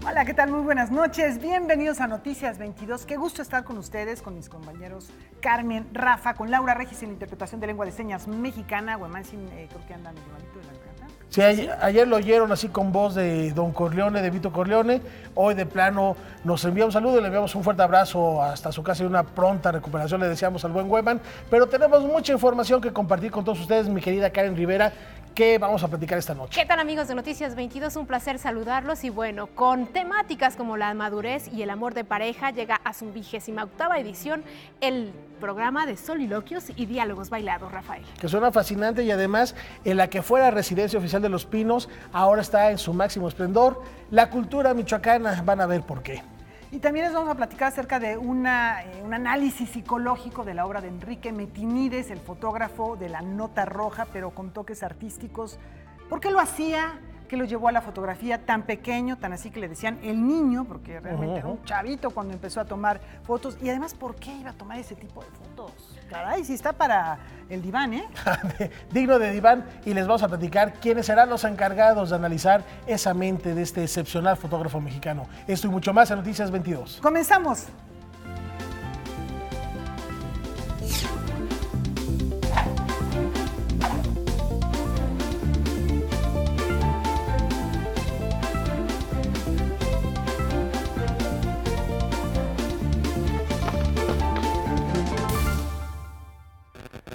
Hola, ¿qué tal? Muy buenas noches. Bienvenidos a Noticias 22. Qué gusto estar con ustedes, con mis compañeros Carmen, Rafa, con Laura Regis en la interpretación de lengua de señas mexicana. Huemansin, creo que anda medio malito de la garganta. Sí, ayer lo oyeron así con voz de Don Corleone, de Vito Corleone. Hoy de plano nos envía un saludo y le enviamos un fuerte abrazo hasta su casa y una pronta recuperación le deseamos al buen Weman. Pero tenemos mucha información que compartir con todos ustedes, mi querida Karen Rivera. ¿Qué vamos a platicar esta noche? ¿Qué tal, amigos de Noticias 22? Un placer saludarlos y bueno, con temáticas como la madurez y el amor de pareja llega a su 28ª edición el programa de soliloquios y diálogos bailados, Rafael. Que suena fascinante y además en la que fuera residencia oficial de Los Pinos, ahora está en su máximo esplendor. La cultura michoacana, van a ver por qué. Y también les vamos a platicar acerca de un análisis psicológico de la obra de Enrique Metinides, el fotógrafo de La Nota Roja, pero con toques artísticos. ¿Por qué lo hacía? ¿Qué lo llevó a la fotografía tan pequeño, tan así que le decían el niño? Porque realmente era un chavito cuando empezó a tomar fotos. Y además, ¿por qué iba a tomar ese tipo de fotos? Caray, si está para el diván, ¿eh? Digno de diván, y les vamos a platicar quiénes serán los encargados de analizar esa mente de este excepcional fotógrafo mexicano. Esto y mucho más en Noticias 22. ¡Comenzamos!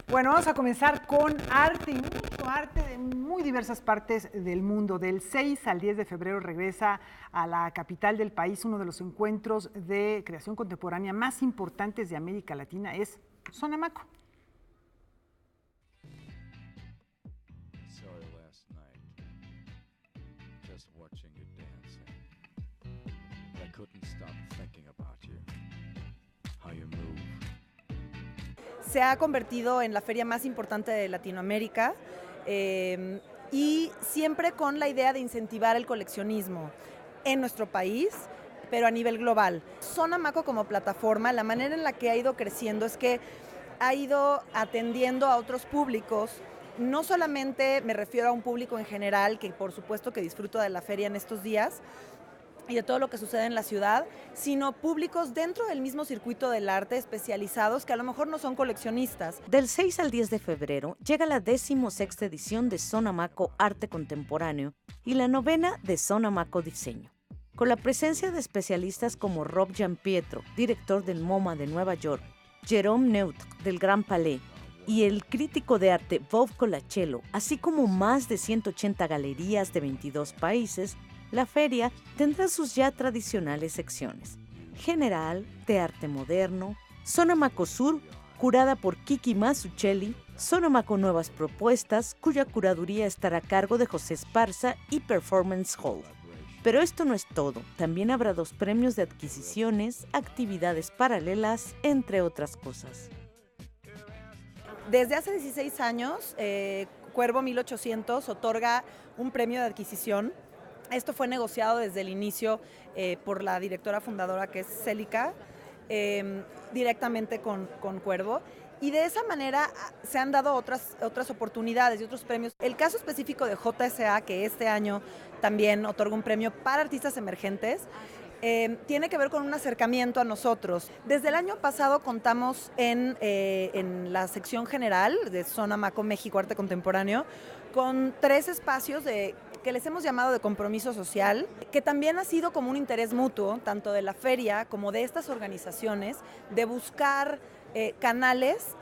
Bueno, vamos a comenzar con arte, y mucho arte de muy diversas partes del mundo. Del 6 al 10 de febrero regresa a la capital del país. Uno de los encuentros de creación contemporánea más importantes de América Latina es Sonamaco. Se ha convertido en la feria más importante de Latinoamérica y siempre con la idea de incentivar el coleccionismo en nuestro país, pero a nivel global. Sonamaco como plataforma, la manera en la que ha ido creciendo es que ha ido atendiendo a otros públicos. No solamente me refiero a un público en general, que por supuesto que disfruto de la feria en estos días, y de todo lo que sucede en la ciudad, sino públicos dentro del mismo circuito del arte especializados que a lo mejor no son coleccionistas. Del 6 al 10 de febrero llega la 16ª edición de Sonamaco Arte Contemporáneo y la 9ª de Sonamaco Diseño. Con la presencia de especialistas como Rob Gianpietro, director del MoMA de Nueva York, Jérôme Neutre del Grand Palais y el crítico de arte Bob Colachello, así como más de 180 galerías de 22 países, la feria tendrá sus ya tradicionales secciones: General, de arte moderno, Sonamaco Sur, curada por Kiki Masuccelli, Sonamaco Nuevas Propuestas, cuya curaduría estará a cargo de José Esparza, y Performance Hall. Pero esto no es todo, también habrá 2 premios de adquisiciones, actividades paralelas, entre otras cosas. Desde hace 16 años, Cuervo 1800 otorga un premio de adquisición. Esto fue negociado desde el inicio por la directora fundadora, que es Célica, directamente con Cuervo. Y de esa manera se han dado otras oportunidades y otros premios. El caso específico de JSA, que este año también otorga un premio para artistas emergentes, tiene que ver con un acercamiento a nosotros. Desde el año pasado contamos en la sección general de Sonamaco México Arte Contemporáneo con 3 espacios que les hemos llamado de compromiso social, que también ha sido como un interés mutuo, tanto de la feria como de estas organizaciones, de buscar canales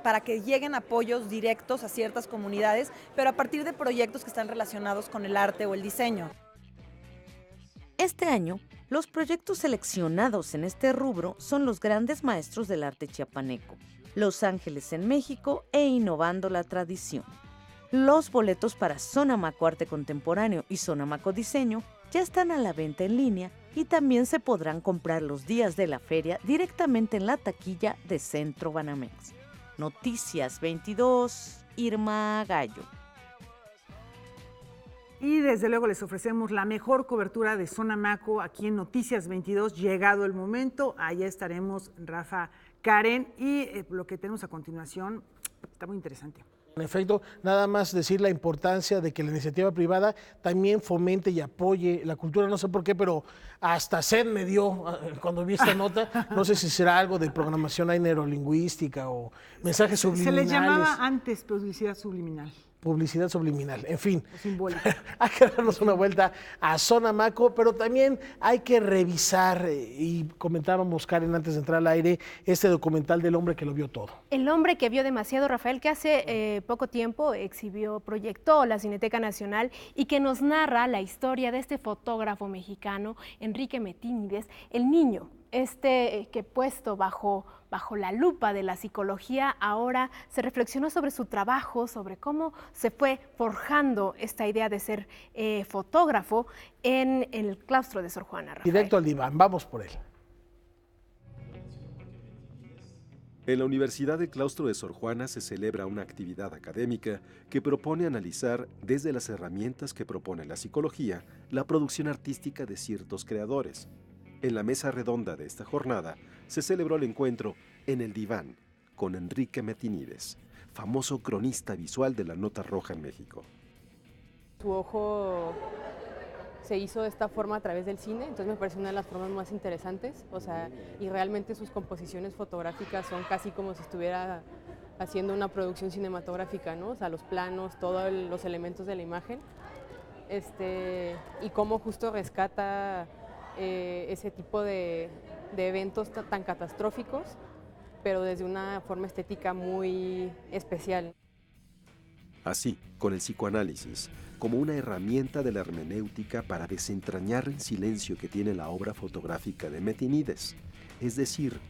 para que lleguen apoyos directos a ciertas comunidades, pero a partir de proyectos que están relacionados con el arte o el diseño. Este año, los proyectos seleccionados en este rubro son los grandes maestros del arte chiapaneco, Los Ángeles en México e Innovando la Tradición. Los boletos para Sonamaco Arte Contemporáneo y Sonamaco Diseño ya están a la venta en línea y también se podrán comprar los días de la feria directamente en la taquilla de Centro Banamex. Noticias 22, Irma Gallo. Y desde luego les ofrecemos la mejor cobertura de Sonamaco aquí en Noticias 22. Llegado el momento, allá estaremos Rafa, Karen, y lo que tenemos a continuación está muy interesante. En efecto, nada más decir la importancia de que la iniciativa privada también fomente y apoye la cultura. No sé por qué, pero hasta sed me dio cuando vi esta nota. No sé si será algo de programación neurolingüística o mensajes subliminales. Se les llamaba antes publicidad subliminal. Publicidad subliminal, en fin. Simbólica. Hay que darnos una vuelta a Sonamaco, pero también hay que revisar, y comentábamos, Karen, antes de entrar al aire, este documental del hombre que lo vio todo. El hombre que vio demasiado, Rafael, que hace poco tiempo proyectó la Cineteca Nacional y que nos narra la historia de este fotógrafo mexicano, Enrique Metínides, el niño, que puesto bajo la lupa de la psicología, ahora se reflexionó sobre su trabajo, sobre cómo se fue forjando esta idea de ser fotógrafo en el claustro de Sor Juana. Rafael. Directo al diván, vamos por él. En la Universidad del Claustro de Sor Juana se celebra una actividad académica que propone analizar desde las herramientas que propone la psicología la producción artística de ciertos creadores. En la mesa redonda de esta jornada se celebró el encuentro En el Diván con Enrique Metínides, famoso cronista visual de la Nota Roja en México. Su ojo se hizo de esta forma a través del cine, entonces me parece una de las formas más interesantes, y realmente sus composiciones fotográficas son casi como si estuviera haciendo una producción cinematográfica, ¿no? O sea, los planos, todos los elementos de la imagen, y cómo justo rescata ese tipo de eventos tan catastróficos, pero desde una forma estética muy especial. Así, con el psicoanálisis, como una herramienta de la hermenéutica para desentrañar el silencio que tiene la obra fotográfica de Metínides, es decir,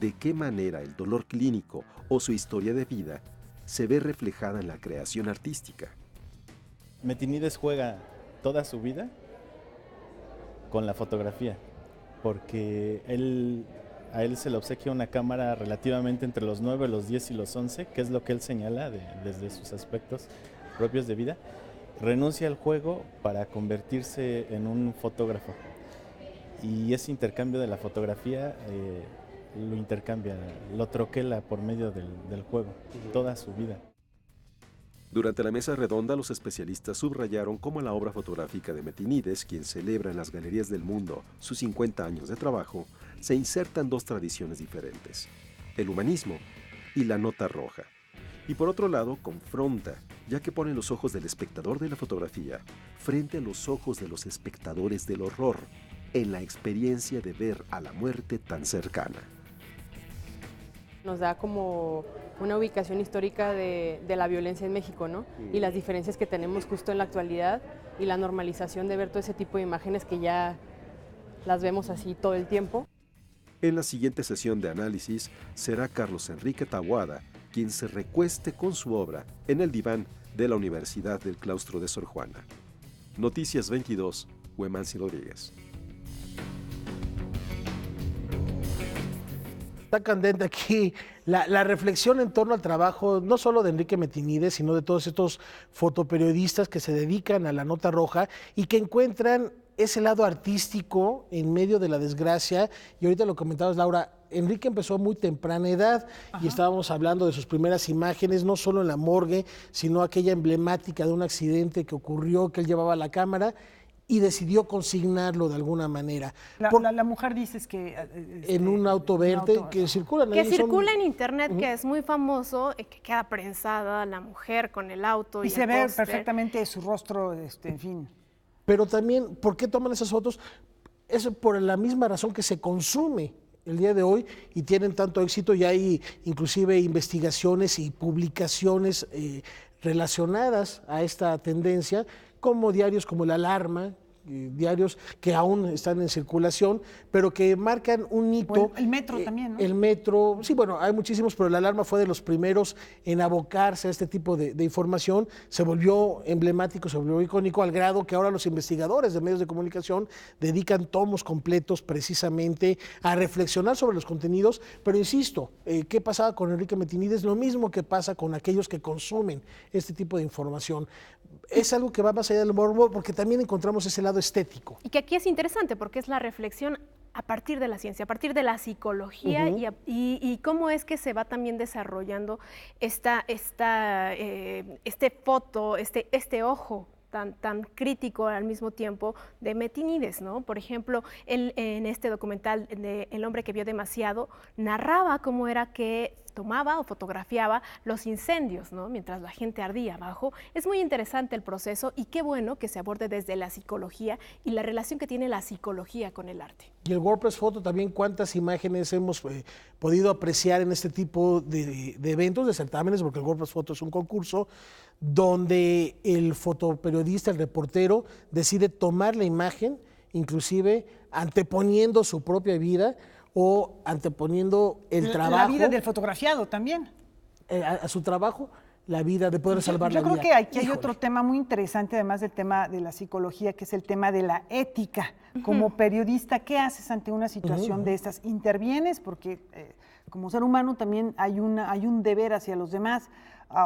de qué manera el dolor clínico o su historia de vida se ve reflejada en la creación artística. Metínides juega toda su vida con la fotografía, porque a él se le obsequia una cámara relativamente entre los 9, los 10 y los 11, que es lo que él señala desde sus aspectos propios de vida. Renuncia al juego para convertirse en un fotógrafo, y ese intercambio de la fotografía lo troquela por medio del juego, toda su vida. Durante la mesa redonda, los especialistas subrayaron cómo la obra fotográfica de Metínides, quien celebra en las galerías del mundo sus 50 años de trabajo, se inserta en dos tradiciones diferentes, el humanismo y la nota roja. Y por otro lado, confronta, ya que pone los ojos del espectador de la fotografía frente a los ojos de los espectadores del horror, en la experiencia de ver a la muerte tan cercana. Nos da como una ubicación histórica de la violencia en México, ¿no? Y las diferencias que tenemos justo en la actualidad y la normalización de ver todo ese tipo de imágenes que ya las vemos así todo el tiempo. En la siguiente sesión de análisis será Carlos Enrique Taboada quien se recueste con su obra en el diván de la Universidad del Claustro de Sor Juana. Noticias 22, Huemansi Rodríguez. Está candente aquí la reflexión en torno al trabajo, no solo de Enrique Metínides, sino de todos estos fotoperiodistas que se dedican a la nota roja y que encuentran ese lado artístico en medio de la desgracia. Y ahorita lo comentabas, Laura, Enrique empezó a muy temprana edad. Ajá. Y estábamos hablando de sus primeras imágenes, no solo en la morgue, sino aquella emblemática de un accidente que ocurrió, que él llevaba la cámara y decidió consignarlo de alguna manera. La mujer dices que... en un auto verde que circula. Que circula en internet, que es muy famoso, que queda prensada la mujer con el auto. Y se ve perfectamente su rostro, en fin. Pero también, ¿por qué toman esas fotos? Es por la misma razón que se consume el día de hoy y tienen tanto éxito, y hay inclusive investigaciones y publicaciones relacionadas a esta tendencia, como diarios como El Alarma, diarios que aún están en circulación, pero que marcan un hito. Bueno, el Metro también, ¿no? El Metro, sí, bueno, hay muchísimos, pero El Alarma fue de los primeros en abocarse a este tipo de información. Se volvió emblemático, se volvió icónico, al grado que ahora los investigadores de medios de comunicación dedican tomos completos precisamente a reflexionar sobre los contenidos. Pero insisto, ¿qué pasaba con Enrique Metínides? Lo mismo que pasa con aquellos que consumen este tipo de información. Es algo que va más allá del morbo, porque también encontramos ese lado estético. Y que aquí es interesante porque es la reflexión a partir de la ciencia, a partir de la psicología y cómo es que se va también desarrollando este ojo tan crítico al mismo tiempo de Metinides, ¿no? Por ejemplo, él en este documental de El hombre que vio demasiado narraba cómo era que tomaba o fotografiaba los incendios, ¿no? Mientras la gente ardía abajo. Es muy interesante el proceso y qué bueno que se aborde desde la psicología y la relación que tiene la psicología con el arte. Y el WordPress Photo también, ¿cuántas imágenes hemos podido apreciar en este tipo de eventos, de certámenes? Porque el WordPress Photo es un concurso donde el fotoperiodista, el reportero, decide tomar la imagen, inclusive anteponiendo su propia vida o anteponiendo el trabajo. La vida del fotografiado también. A su trabajo, la vida de poder salvar la vida. Yo creo que aquí hay otro tema muy interesante, además del tema de la psicología, que es el tema de la ética. Como periodista, ¿qué haces ante una situación de estas? ¿Intervienes? Porque como ser humano también hay un deber hacia los demás.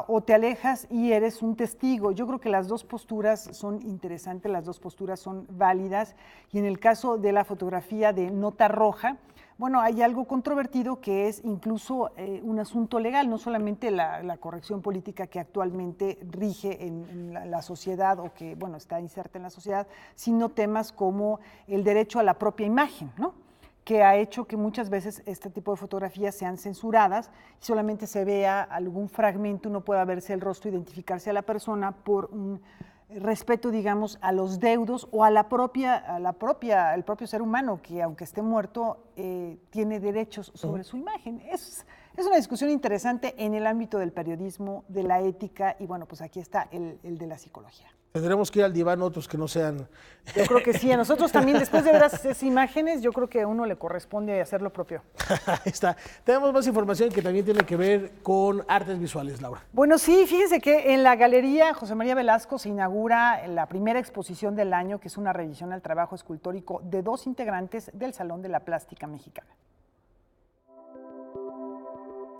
O te alejas y eres un testigo. Yo creo que las dos posturas son interesantes, las dos posturas son válidas. Y en el caso de la fotografía de nota roja, bueno, hay algo controvertido que es incluso un asunto legal, no solamente la corrección política que actualmente rige en la sociedad o que, bueno, está inserta en la sociedad, sino temas como el derecho a la propia imagen, ¿no? Que ha hecho que muchas veces este tipo de fotografías sean censuradas y solamente se vea algún fragmento, no pueda verse el rostro, identificarse a la persona por un respeto, digamos, a los deudos o a el propio ser humano, que aunque esté muerto, tiene derechos sobre su imagen. Es una discusión interesante en el ámbito del periodismo, de la ética, y bueno, pues aquí está el de la psicología. Tendremos que ir al diván otros que no sean... Yo creo que sí, a nosotros también, después de ver esas imágenes, yo creo que a uno le corresponde hacer lo propio. Ahí está. Tenemos más información que también tiene que ver con artes visuales, Laura. Bueno, sí, fíjense que en la Galería José María Velasco se inaugura la primera exposición del año, que es una revisión al trabajo escultórico de 2 integrantes del Salón de la Plástica Mexicana.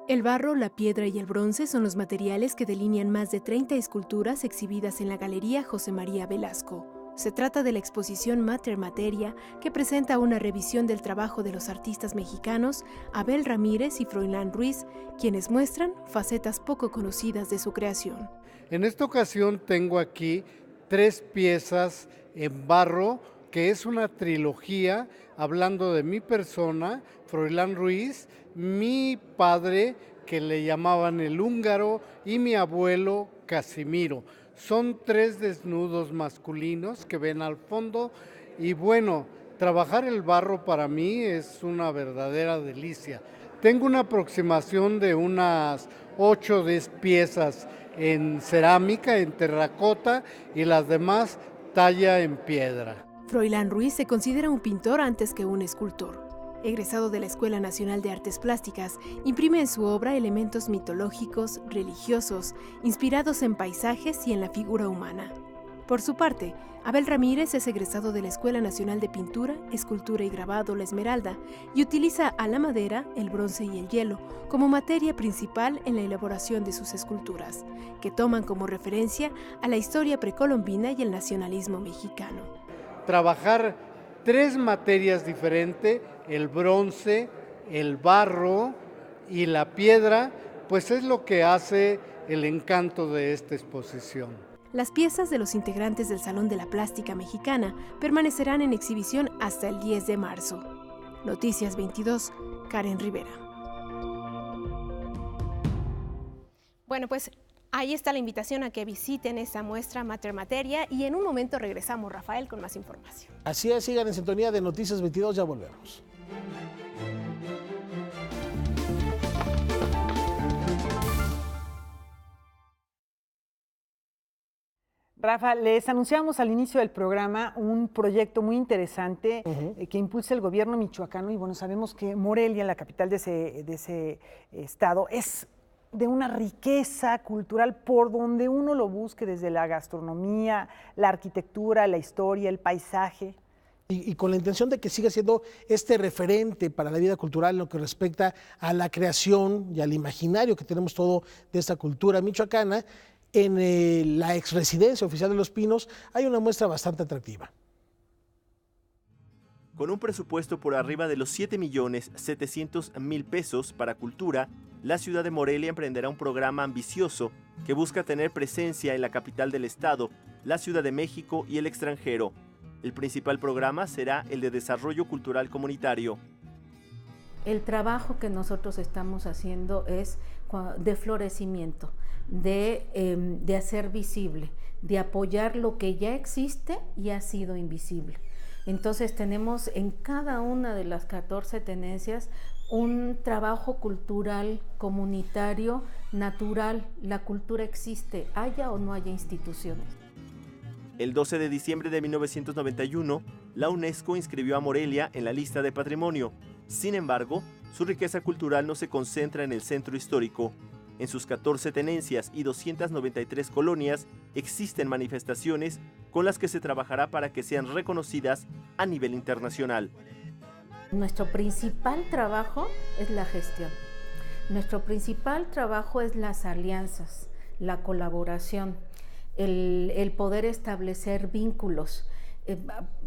El barro, la piedra y el bronce son los materiales que delinean más de 30 esculturas exhibidas en la Galería José María Velasco. Se trata de la exposición Mater Materia, que presenta una revisión del trabajo de los artistas mexicanos Abel Ramírez y Froilán Ruiz, quienes muestran facetas poco conocidas de su creación. En esta ocasión tengo aquí 3 piezas en barro, que es una trilogía hablando de mi persona, Froilán Ruiz, mi padre, que le llamaban el húngaro, y mi abuelo, Casimiro. Son 3 desnudos masculinos que ven al fondo y bueno, trabajar el barro para mí es una verdadera delicia. Tengo una aproximación de unas 8 o 10 piezas en cerámica, en terracota y las demás talla en piedra. Froilán Ruiz se considera un pintor antes que un escultor. Egresado de la Escuela Nacional de Artes Plásticas, imprime en su obra elementos mitológicos, religiosos, inspirados en paisajes y en la figura humana. Por su parte, Abel Ramírez es egresado de la Escuela Nacional de Pintura, Escultura y Grabado La Esmeralda y utiliza a la madera, el bronce y el hielo como materia principal en la elaboración de sus esculturas, que toman como referencia a la historia precolombina y el nacionalismo mexicano. Trabajar 3 materias diferentes, el bronce, el barro y la piedra, pues es lo que hace el encanto de esta exposición. Las piezas de los integrantes del Salón de la Plástica Mexicana permanecerán en exhibición hasta el 10 de marzo. Noticias 22, Karen Rivera. Bueno, pues ahí está la invitación a que visiten esta muestra Mater Materia y en un momento regresamos, Rafael, con más información. Así es, sigan en sintonía de Noticias 22, ya volvemos. Rafa, les anunciamos al inicio del programa un proyecto muy interesante que impulsa el gobierno michoacano y bueno, sabemos que Morelia, la capital de ese estado, es de una riqueza cultural por donde uno lo busque, desde la gastronomía, la arquitectura, la historia, el paisaje. Y con la intención de que siga siendo este referente para la vida cultural en lo que respecta a la creación y al imaginario que tenemos todo de esta cultura michoacana, en la exresidencia oficial de Los Pinos hay una muestra bastante atractiva. Con un presupuesto por arriba de los 7.700.000 pesos para cultura, la ciudad de Morelia emprenderá un programa ambicioso que busca tener presencia en la capital del estado, la Ciudad de México y el extranjero. El principal programa será el de desarrollo cultural comunitario. El trabajo que nosotros estamos haciendo es de florecimiento, de hacer visible, de apoyar lo que ya existe y ha sido invisible. Entonces tenemos en cada una de las 14 tenencias un trabajo cultural, comunitario, natural. La cultura existe, haya o no haya instituciones. El 12 de diciembre de 1991, la UNESCO inscribió a Morelia en la lista de patrimonio. Sin embargo, su riqueza cultural no se concentra en el centro histórico. En sus 14 tenencias y 293 colonias existen manifestaciones con las que se trabajará para que sean reconocidas a nivel internacional. Nuestro principal trabajo es la gestión. Nuestro principal trabajo es las alianzas, la colaboración, el poder establecer vínculos.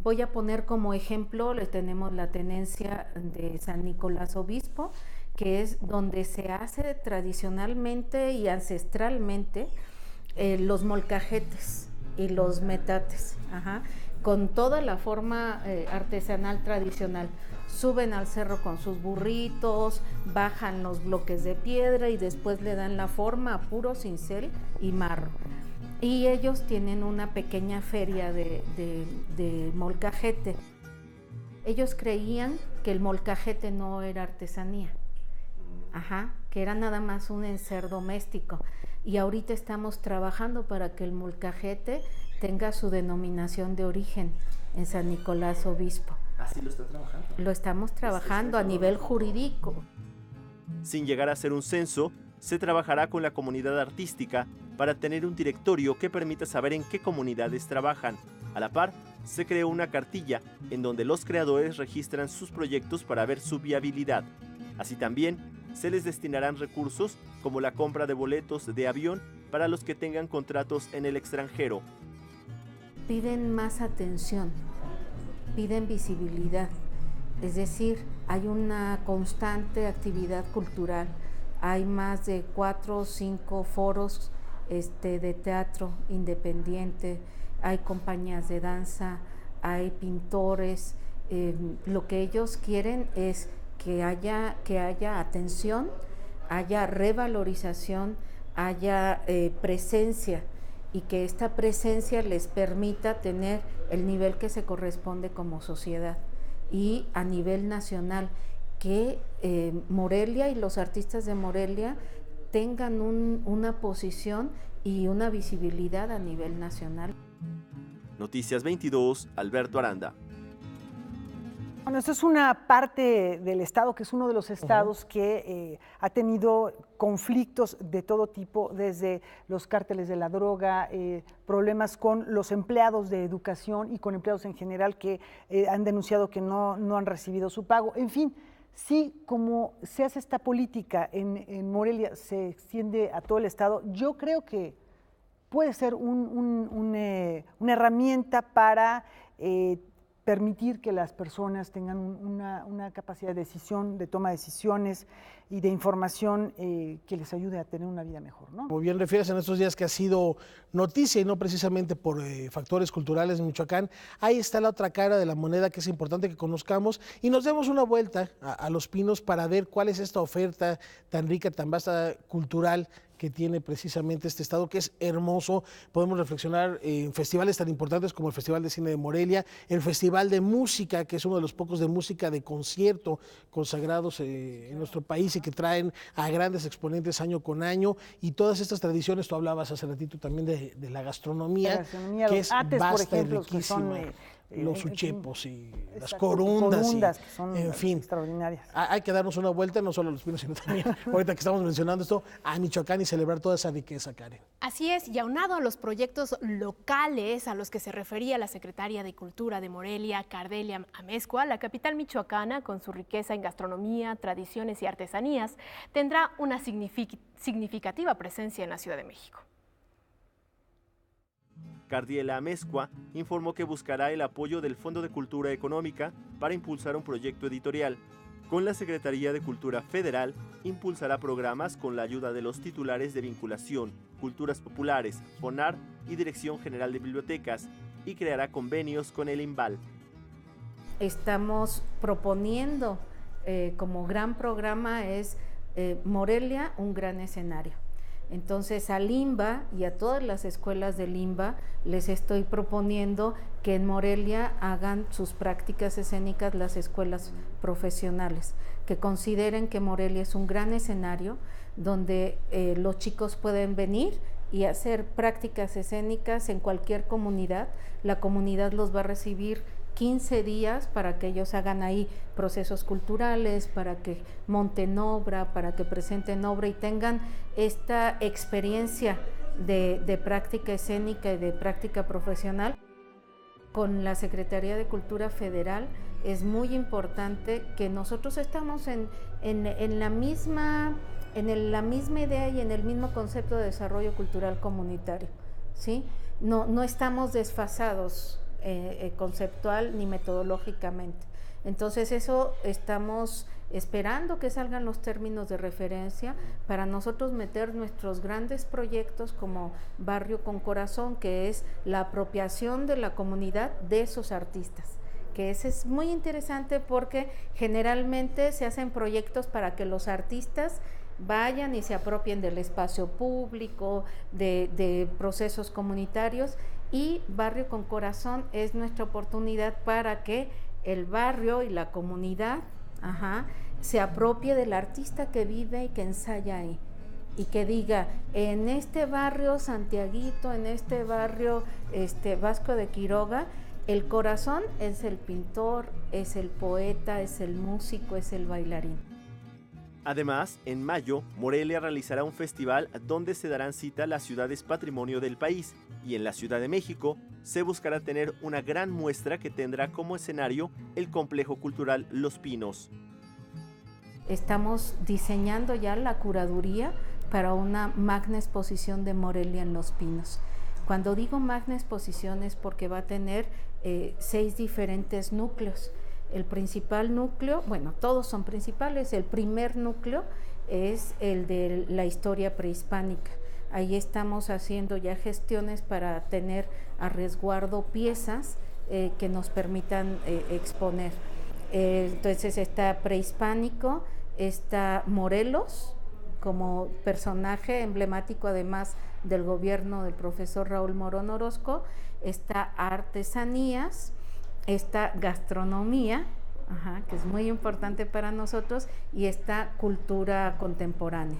Voy a poner como ejemplo, tenemos la tenencia de San Nicolás Obispo, que es donde se hace tradicionalmente y ancestralmente los molcajetes y los metates, con toda la forma artesanal tradicional. Suben al cerro con sus burritos, bajan los bloques de piedra y después le dan la forma a puro cincel y marro. Y ellos tienen una pequeña feria de molcajete. Ellos creían que el molcajete no era artesanía, que era nada más un enser doméstico. Y ahorita estamos trabajando para que el molcajete tenga su denominación de origen en San Nicolás Obispo. ¿Así lo está trabajando? Lo estamos trabajando a nivel jurídico. Sin llegar a ser un censo, se trabajará con la comunidad artística para tener un directorio que permita saber en qué comunidades trabajan. A la par, se creó una cartilla en donde los creadores registran sus proyectos para ver su viabilidad. Así también, se les destinarán recursos como la compra de boletos de avión para los que tengan contratos en el extranjero. Piden más atención, piden visibilidad, es decir, hay una constante actividad cultural. Hay más de 4 o 5 foros de teatro independiente, hay compañías de danza, hay pintores. Lo que ellos quieren es que haya atención, haya revalorización, haya presencia, y que esta presencia les permita tener el nivel que se corresponde como sociedad. Y a nivel nacional, que Morelia y los artistas de Morelia tengan una posición y una visibilidad a nivel nacional. Noticias 22, Alberto Aranda. Bueno, esto es una parte del Estado que es uno de los estados que ha tenido conflictos de todo tipo, desde los cárteles de la droga, problemas con los empleados de educación y con empleados en general que han denunciado que no han recibido su pago. En fin, sí, como se hace esta política en Morelia, se extiende a todo el estado, yo creo que puede ser una herramienta para permitir que las personas tengan una capacidad de decisión, de toma de decisiones y de información que les ayude a tener una vida mejor, ¿no? Como bien refieres, en estos días que ha sido noticia y no precisamente por factores culturales en Michoacán, ahí está la otra cara de la moneda que es importante que conozcamos y nos demos una vuelta a Los Pinos para ver cuál es esta oferta tan rica, tan vasta, cultural que tiene precisamente este estado, que es hermoso. Podemos reflexionar en festivales tan importantes como el Festival de Cine de Morelia, el Festival de Música, que es uno de los pocos de música de concierto consagrados en nuestro país y que traen a grandes exponentes año con año, y todas estas tradiciones. Tú hablabas hace ratito también de la gastronomía, que es ates, vasta, por ejemplo, y riquísima. Que son, los uchepos y las exacto, corundas, que son en fin, extraordinarias. Hay que darnos una vuelta, no solo a Los Pinos, sino también, ahorita que estamos mencionando esto, a Michoacán y celebrar toda esa riqueza, Karen. Así es, y aunado a los proyectos locales a los que se refería la secretaria de Cultura de Morelia, Cardelia Amezcua, la capital michoacana, con su riqueza en gastronomía, tradiciones y artesanías, tendrá una significativa presencia en la Ciudad de México. Cardiela Amezcua informó que buscará el apoyo del Fondo de Cultura Económica para impulsar un proyecto editorial. Con la Secretaría de Cultura Federal, impulsará programas con la ayuda de los titulares de Vinculación, Culturas Populares, FONAR y Dirección General de Bibliotecas, y creará convenios con el INVAL. Estamos proponiendo como gran programa es Morelia, un gran escenario. Entonces al INVA y a todas las escuelas del INVA les estoy proponiendo que en Morelia hagan sus prácticas escénicas las escuelas profesionales, que consideren que Morelia es un gran escenario donde los chicos pueden venir y hacer prácticas escénicas en cualquier comunidad. La comunidad los va a recibir 15 días para que ellos hagan ahí procesos culturales, para que monten obra, para que presenten obra y tengan esta experiencia de práctica escénica y de práctica profesional. Con la Secretaría de Cultura Federal es muy importante que nosotros estamos en la misma idea y en el mismo concepto de desarrollo cultural comunitario, ¿sí? No estamos desfasados conceptual ni metodológicamente. Entonces eso estamos esperando que salgan los términos de referencia para nosotros meter nuestros grandes proyectos como Barrio con Corazón, que es la apropiación de la comunidad de esos artistas, que ese es muy interesante porque generalmente se hacen proyectos para que los artistas vayan y se apropien del espacio público, de procesos comunitarios, y Barrio con Corazón es nuestra oportunidad para que el barrio y la comunidad se apropie del artista que vive y que ensaya ahí, y que diga, en este barrio Santiaguito, en este barrio Vasco de Quiroga, el corazón es el pintor, es el poeta, es el músico, es el bailarín. Además, en mayo, Morelia realizará un festival donde se darán cita las ciudades patrimonio del país, y en la Ciudad de México se buscará tener una gran muestra que tendrá como escenario el complejo cultural Los Pinos. Estamos diseñando ya la curaduría para una magna exposición de Morelia en Los Pinos. Cuando digo magna exposición es porque va a tener 6 diferentes núcleos. El principal núcleo, bueno, todos son principales, el primer núcleo es el de la historia prehispánica. Ahí estamos haciendo ya gestiones para tener a resguardo piezas que nos permitan exponer. Entonces está prehispánico, está Morelos como personaje emblemático además del gobierno del profesor Raúl Morón Orozco, está artesanías, esta gastronomía, que es muy importante para nosotros, y esta cultura contemporánea.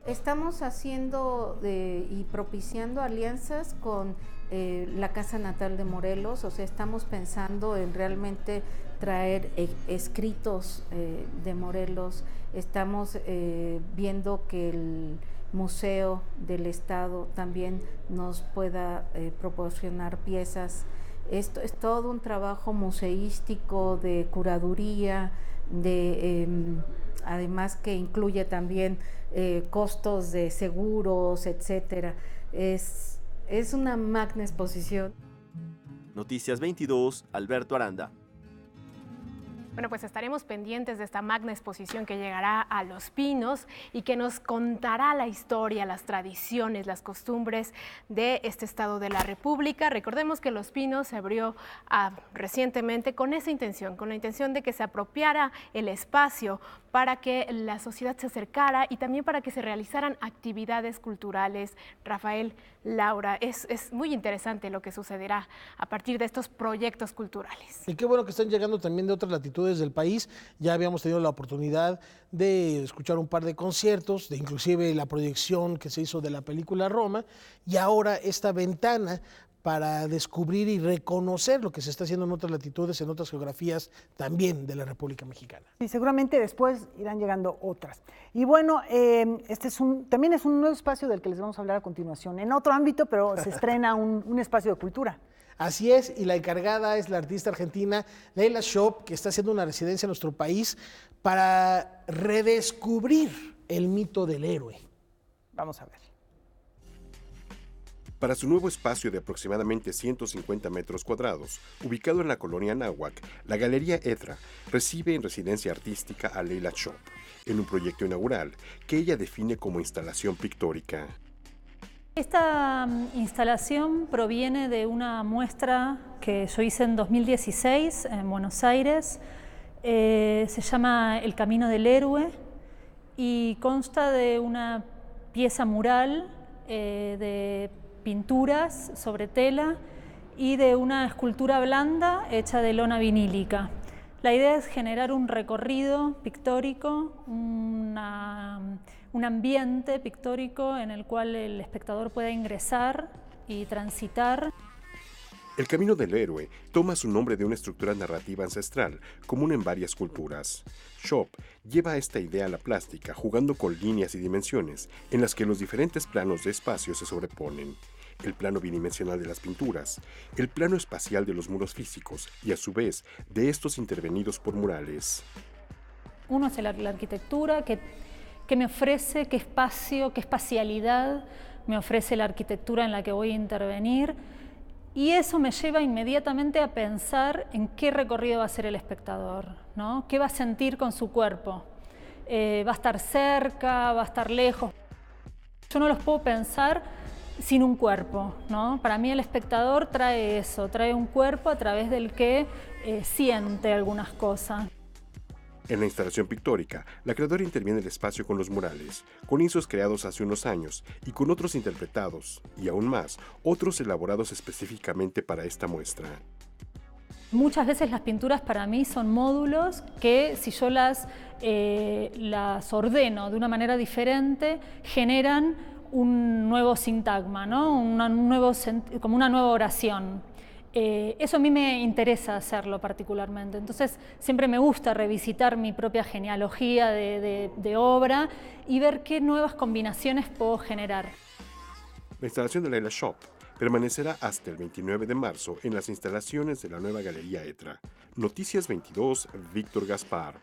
Estamos haciendo y propiciando alianzas con la Casa Natal de Morelos, o sea, estamos pensando en realmente traer escritos de Morelos. Estamos viendo que el Museo del Estado también nos pueda proporcionar piezas. Esto es todo un trabajo museístico, de curaduría, además que incluye también costos de seguros, etcétera. Es una magna exposición. Noticias 22, Alberto Aranda. Bueno, pues estaremos pendientes de esta magna exposición que llegará a Los Pinos y que nos contará la historia, las tradiciones, las costumbres de este estado de la República. Recordemos que Los Pinos se abrió recientemente con esa intención, con la intención de que se apropiara el espacio para que la sociedad se acercara y también para que se realizaran actividades culturales. Rafael, Laura, es muy interesante lo que sucederá a partir de estos proyectos culturales. Y qué bueno que están llegando también de otras latitudes del país. Ya habíamos tenido la oportunidad de escuchar un par de conciertos, de inclusive la proyección que se hizo de la película Roma, y ahora esta ventana para descubrir y reconocer lo que se está haciendo en otras latitudes, en otras geografías también de la República Mexicana. Y seguramente después irán llegando otras. Y bueno, este también es un nuevo espacio del que les vamos a hablar a continuación, en otro ámbito, pero se estrena un espacio de cultura. Así es, y la encargada es la artista argentina Leila Shop, que está haciendo una residencia en nuestro país para redescubrir el mito del héroe. Vamos a ver. Para su nuevo espacio de aproximadamente 150 metros cuadrados, ubicado en la colonia Anáhuac, la Galería Etra recibe en residencia artística a Leila Shop, en un proyecto inaugural que ella define como instalación pictórica. Esta instalación proviene de una muestra que yo hice en 2016 en Buenos Aires. Se llama El Camino del Héroe y consta de una pieza mural de pinturas sobre tela y de una escultura blanda hecha de lona vinílica. La idea es generar un recorrido pictórico, un ambiente pictórico en el cual el espectador pueda ingresar y transitar. El Camino del Héroe toma su nombre de una estructura narrativa ancestral, común en varias culturas. Shop lleva esta idea a la plástica, jugando con líneas y dimensiones, en las que los diferentes planos de espacio se sobreponen. El plano bidimensional de las pinturas, el plano espacial de los muros físicos y, a su vez, de estos intervenidos por murales. Uno es la arquitectura, que me ofrece, qué espacio, qué espacialidad me ofrece la arquitectura en la que voy a intervenir. Y eso me lleva inmediatamente a pensar en qué recorrido va a hacer el espectador, ¿no? ¿Qué va a sentir con su cuerpo? ¿Va a estar cerca? ¿Va a estar lejos? Yo no los puedo pensar sin un cuerpo, ¿no? Para mí el espectador trae eso, trae un cuerpo a través del que siente algunas cosas. En la instalación pictórica, la creadora interviene el espacio con los murales, con lienzos creados hace unos años y con otros interpretados, y aún más, otros elaborados específicamente para esta muestra. Muchas veces las pinturas para mí son módulos que, si yo las ordeno de una manera diferente, generan un nuevo sintagma, ¿no? Como una nueva oración. Eso a mí me interesa hacerlo particularmente, entonces siempre me gusta revisitar mi propia genealogía de obra y ver qué nuevas combinaciones puedo generar. La instalación de Leila Shop permanecerá hasta el 29 de marzo en las instalaciones de la nueva Galería Etra. Noticias 22, Víctor Gaspar.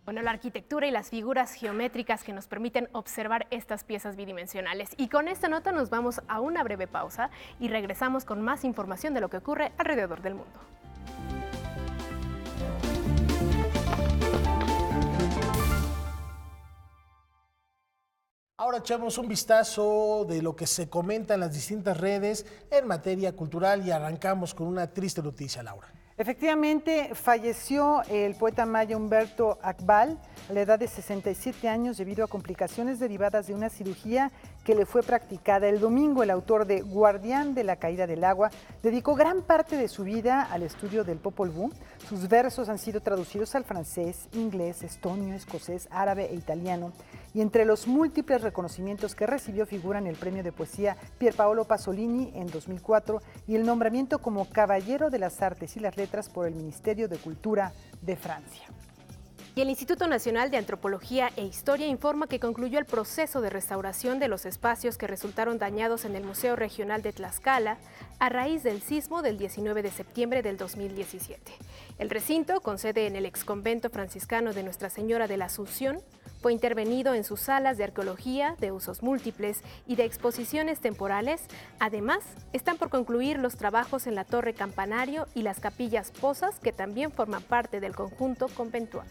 Bueno, la arquitectura y las figuras geométricas que nos permiten observar estas piezas bidimensionales. Y con esta nota nos vamos a una breve pausa y regresamos con más información de lo que ocurre alrededor del mundo. Ahora echamos un vistazo de lo que se comenta en las distintas redes en materia cultural y arrancamos con una triste noticia, Laura. Efectivamente, falleció el poeta maya Humberto Akbal a la edad de 67 años debido a complicaciones derivadas de una cirugía que le fue practicada el domingo. El autor de Guardián de la Caída del Agua dedicó gran parte de su vida al estudio del Popol Vuh. Sus versos han sido traducidos al francés, inglés, estonio, escocés, árabe e italiano. Y entre los múltiples reconocimientos que recibió figuran el premio de poesía Pierpaolo Pasolini en 2004 y el nombramiento como Caballero de las Artes y las Letras por el Ministerio de Cultura de Francia. Y el Instituto Nacional de Antropología e Historia informa que concluyó el proceso de restauración de los espacios que resultaron dañados en el Museo Regional de Tlaxcala a raíz del sismo del 19 de septiembre del 2017. El recinto, con sede en el exconvento franciscano de Nuestra Señora de la Asunción, fue intervenido en sus salas de arqueología, de usos múltiples y de exposiciones temporales. Además, están por concluir los trabajos en la torre campanario y las capillas pozas, que también forman parte del conjunto conventual.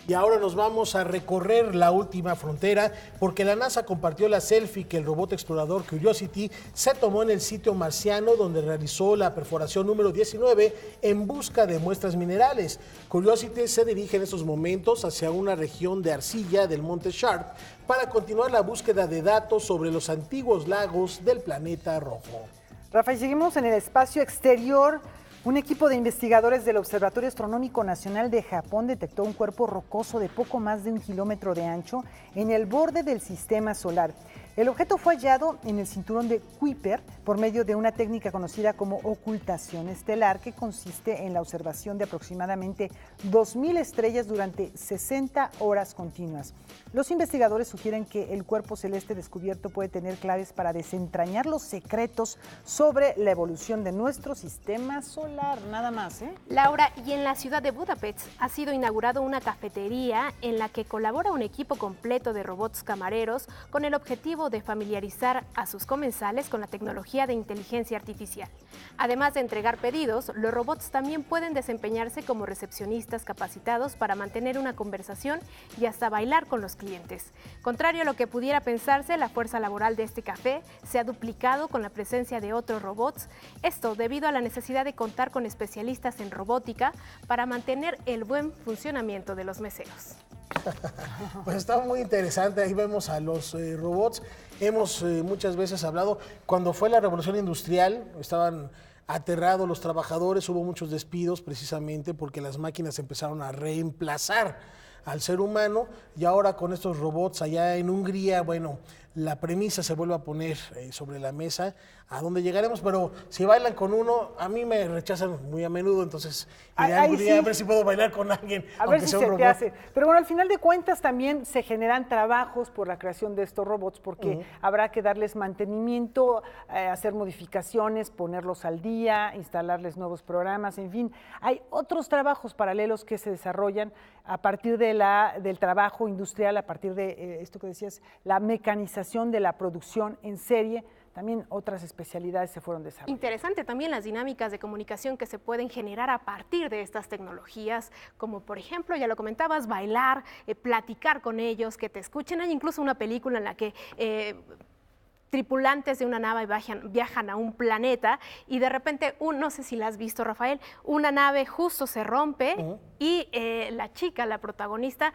Y ahora nos vamos a recorrer la última frontera porque la NASA compartió la selfie que el robot explorador Curiosity se tomó en el sitio marciano donde realizó la perforación número 19 en busca de muestras minerales. Curiosity se dirige en estos momentos hacia una región de arcilla del monte Sharp para continuar la búsqueda de datos sobre los antiguos lagos del planeta rojo. Rafa, y seguimos en el espacio exterior. Un equipo de investigadores del Observatorio Astronómico Nacional de Japón detectó un cuerpo rocoso de poco más de 1 kilómetro de ancho en el borde del sistema solar. El objeto fue hallado en el cinturón de Kuiper por medio de una técnica conocida como ocultación estelar, que consiste en la observación de aproximadamente 2.000 estrellas durante 60 horas continuas. Los investigadores sugieren que el cuerpo celeste descubierto puede tener claves para desentrañar los secretos sobre la evolución de nuestro sistema solar. Nada más, ¿eh? Laura, y en la ciudad de Budapest ha sido inaugurado una cafetería en la que colabora un equipo completo de robots camareros con el objetivo tratando de familiarizar a sus comensales con la tecnología de inteligencia artificial. Además de entregar pedidos, los robots también pueden desempeñarse como recepcionistas capacitados para mantener una conversación y hasta bailar con los clientes. Contrario a lo que pudiera pensarse, la fuerza laboral de este café se ha duplicado con la presencia de otros robots, esto debido a la necesidad de contar con especialistas en robótica para mantener el buen funcionamiento de los meseros. Pues está muy interesante, ahí vemos a los robots. Hemos muchas veces hablado, cuando fue la revolución industrial, estaban aterrados los trabajadores, hubo muchos despidos precisamente porque las máquinas empezaron a reemplazar al ser humano, y ahora con estos robots allá en Hungría, bueno, la premisa se vuelve a poner sobre la mesa, a dónde llegaremos, pero si bailan con uno, a mí me rechazan muy a menudo, entonces iré a Hungría sí, a ver si puedo bailar con alguien, a ver si se te hace. Pero bueno, al final de cuentas también se generan trabajos por la creación de estos robots, porque habrá que darles mantenimiento, hacer modificaciones, ponerlos al día, instalarles nuevos programas, en fin. Hay otros trabajos paralelos que se desarrollan a partir de del trabajo industrial, a partir de esto que decías, la mecanización de la producción en serie. También otras especialidades se fueron desarrollando. Interesante también las dinámicas de comunicación que se pueden generar a partir de estas tecnologías, como por ejemplo, ya lo comentabas, bailar, platicar con ellos, que te escuchen. Hay incluso una película en la que tripulantes de una nave viajan a un planeta y de repente, no sé si la has visto, Rafael, una nave justo se rompe y la chica, la protagonista,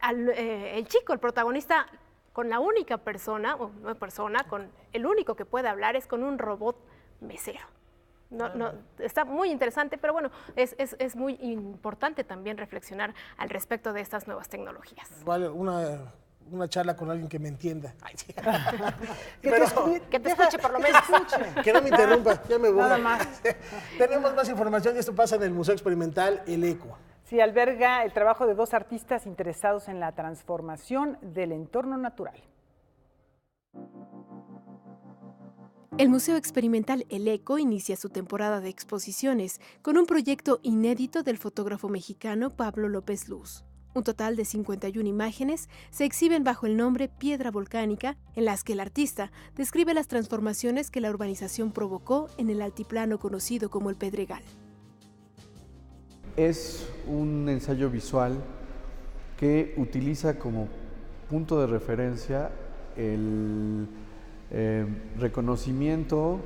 el protagonista, con la única persona, o no persona, con el único que puede hablar es con un robot mesero. Está muy interesante, pero bueno, es muy importante también reflexionar al respecto de estas nuevas tecnologías. Vale, una charla con alguien que me entienda. Ay, sí. Que te escuche por lo menos. Que no me interrumpa, ya me voy. Nada más. Tenemos más información y esto pasa en el Museo Experimental El Eco. Sí, alberga el trabajo de 2 artistas interesados en la transformación del entorno natural. El Museo Experimental El Eco inicia su temporada de exposiciones con un proyecto inédito del fotógrafo mexicano Pablo López Luz. Un total de 51 imágenes se exhiben bajo el nombre Piedra Volcánica, en las que el artista describe las transformaciones que la urbanización provocó en el altiplano conocido como el Pedregal. Es un ensayo visual que utiliza como punto de referencia el reconocimiento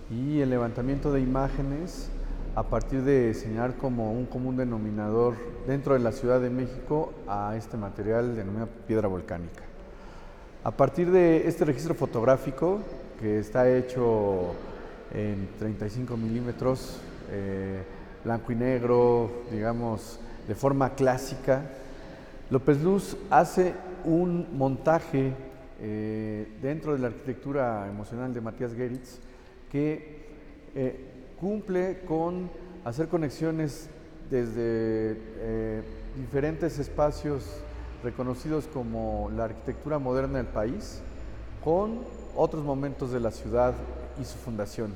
y el levantamiento de imágenes a partir de señalar como un común denominador dentro de la Ciudad de México a este material denominado piedra volcánica. A partir de este registro fotográfico, que está hecho en 35 milímetros, blanco y negro, digamos, de forma clásica, López Luz hace un montaje dentro de la arquitectura emocional de Matías Geritz que cumple con hacer conexiones desde diferentes espacios reconocidos como la arquitectura moderna del país con otros momentos de la ciudad y su fundación.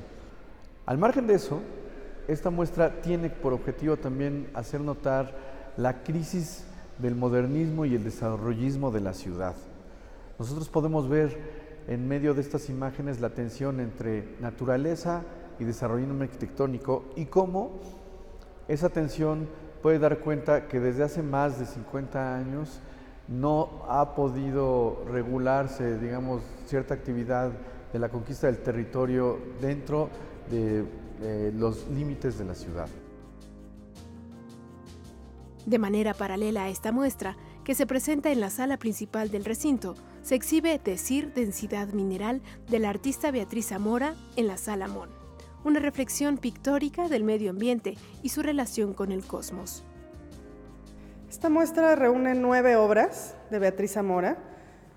Al margen de eso, esta muestra tiene por objetivo también hacer notar la crisis del modernismo y el desarrollismo de la ciudad. Nosotros podemos ver en medio de estas imágenes la tensión entre naturaleza y desarrollo arquitectónico y cómo esa tensión puede dar cuenta que desde hace más de 50 años no ha podido regularse, digamos, cierta actividad de la conquista del territorio dentro de los límites de la ciudad. De manera paralela a esta muestra, que se presenta en la sala principal del recinto, se exhibe Decir Densidad Mineral de la artista Beatriz Zamora en la Sala Mon, una reflexión pictórica del medio ambiente y su relación con el cosmos. Esta muestra reúne 9 obras de Beatriz Zamora,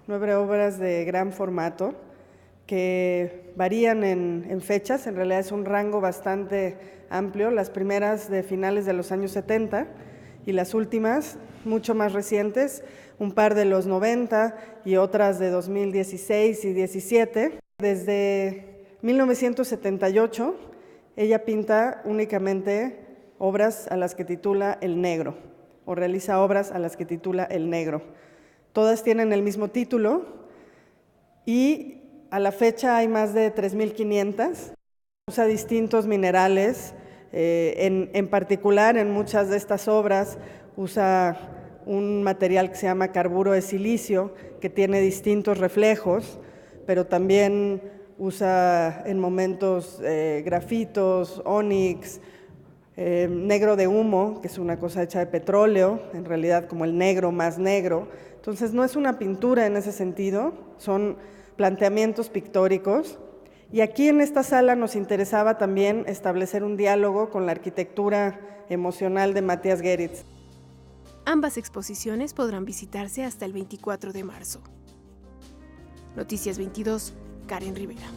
9 obras de gran formato, que varían en fechas, en realidad es un rango bastante amplio, las primeras de finales de los años 70 y las últimas, mucho más recientes, un par de los 90 y otras de 2016 y 17. Desde 1978, ella pinta únicamente obras a las que titula El Negro, o realiza obras a las que titula El Negro. Todas tienen el mismo título, y a la fecha hay más de 3.500. Usa distintos minerales, en particular en muchas de estas obras usa un material que se llama carburo de silicio, que tiene distintos reflejos, pero también usa en momentos grafitos, ónix, negro de humo, que es una cosa hecha de petróleo, en realidad como el negro más negro. Entonces no es una pintura en ese sentido, son planteamientos pictóricos. Y aquí en esta sala nos interesaba también establecer un diálogo con la arquitectura emocional de Matías Geritz. Ambas exposiciones podrán visitarse hasta el 24 de marzo. Noticias 22, Karen Rivera.